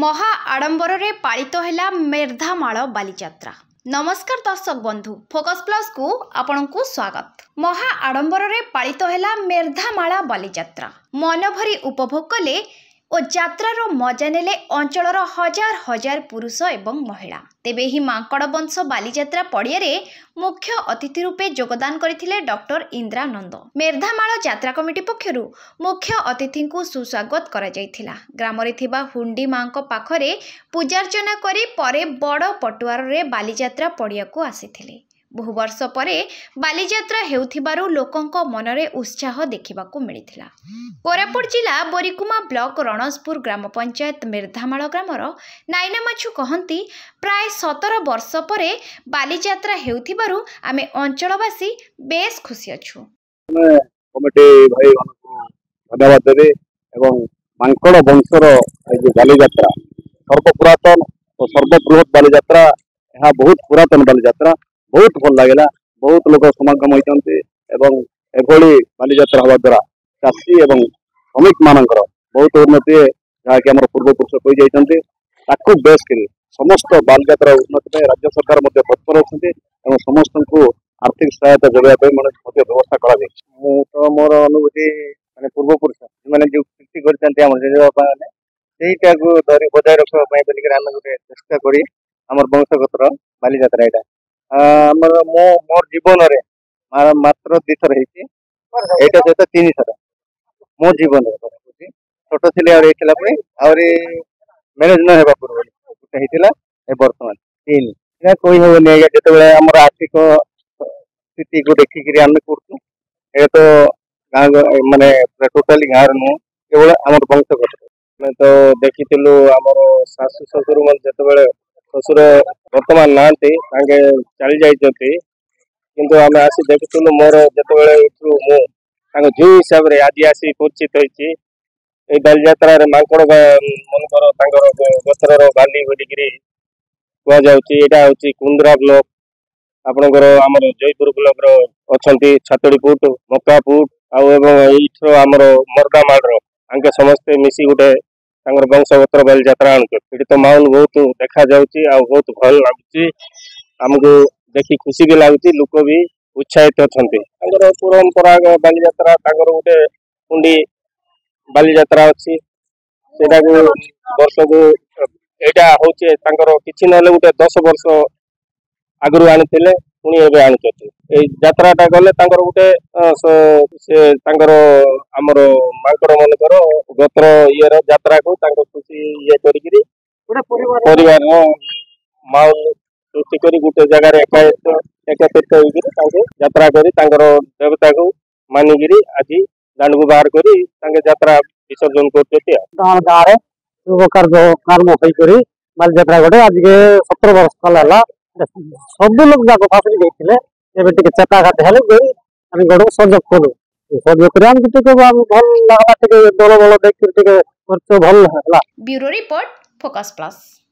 महा आडंबर रे पालित हैला मेर्धामाल बालीजात्रा। नमस्कार दर्शक बंधु, फोकस प्लस को आपण को स्वागत। महा आडंबर रे पालित हैला मेर्धामाल बालीजात्रा। मन भरी उपभोग कले और यात्रार मजा नेले अंचलर हजार हजार पुरुष एवं महिला। तेबे ही मांकड़ वंश बालीजात्रा पड़िया मुख्य अतिथि रूपे योगदान करथिले डॉक्टर इंद्रानंद। मेर्धामाल यात्रा कमिटी पक्षरु मुख्य अतिथि को सुस्वागत करा जायथिला। ग्राम रे थिबा हुंडी मां को पाखरे पूजार्चना करी परे बड़ पटुआर रे बालीजात्रा पड़िया को आसीथिले। बहु वर्ष परे बालीजात्रा हेउथिबारु लोकंक मनरे उत्साह देखिबाकू मिलिथिला। कोरापुट जिला बोरीकुमा ब्लॉक रणजपुर ग्राम पंचायत मेर्धामाल ग्रामर नाइनामाछु कहंती प्राय 17 वर्ष परे बालीजात्रा हेउथिबारु आमे अंचलवासी बेस खुशी अछु। कमिटी भाई धन्यवाद देबे एवं मांकड़ वंशर बालीजात्रा सर्व पुरातन और सर्वबृहत बालीजात्रा यहाँ बहुत पुरातन बालीजात्रा बहुत भल लगे। बहुत लोग समागम होती एभली बालीजात्रा हवा द्वारा चाषी एवं श्रमिक मानकर बहुत उन्नति जहाँकि आम पूर्वपुरुष कही जाती बेस कर समस्त बालीजात्रा उन्नति राज्य सरकार तत्पर अच्छा समस्त को आर्थिक सहायता जोड़ाई व्यवस्था कर तो मोर अनुभूति मैंने पूर्वपुरुष मैंने जो कृषि करटा को बजाय रखा गोटे चेष्टा करी वंशगतर बालीजात्रा यहाँ मोर जीवन मात्र 2 थर यहाँ सहित 3 थर मो जीवन छोट थी मैरेज न होगा पूर्व गोटे बर्तमान 3 कही हेनी जो आम आर्थिक स्थिति को देखिक आम कर तो गाँव माने टोटाली गाँव नुह केवल आम वंशगत तो देखी आमर शाशु शशुर मन जो शशुर वर्तमान नहांती चली जाती किंतु आम आसी देखुलु मोर जो झी हिसाब से आज आसी परिचित होती बालीजात्रा मांकड़ मनकर गोत्र बाली बोलिकी कहुचा कुंद्रा ब्लॉक आपणकर आमर जयपुर ब्लॉक अच्छा छातड़ीपुट मकापुट आमर मर्दामाल आंके समस्ते मिसी गोटे वंशगतर बालीजात्रा आणुचे तो माहौल बहुत देखा जाउची आ बहुत भल लगुची आमको देखी खुशी भी लगुची लोक भी उत्साहित अच्छा परंपरा बालीजात्रा गोटे कुंडी बालीजात्रा अच्छी से वर्ष को यहाँ हूँ किसी ना गोटे 10 वर्ष आगु आनी पुणी ए यात्राटा गले गोटे से आमर मांकड़ मनकर गोत्र ये यात्रा को खुशी ये परिवार माहौल सृष्टि कर गोटे जगार एकत्रित होकर यात्रा कर देवता को मानिकी आज दांड को बाहर कर यात्रा विसर्जन कर शुभ कार्य बालीजात्रा गोटे आज के 17 वर्ष कल सब लोग जाक फासिलिटी चेता घाटे हेल्प गोटे सहयोग करूँ सहयोग कर भल लगला दल बल देख भल। Bureau report focus plus.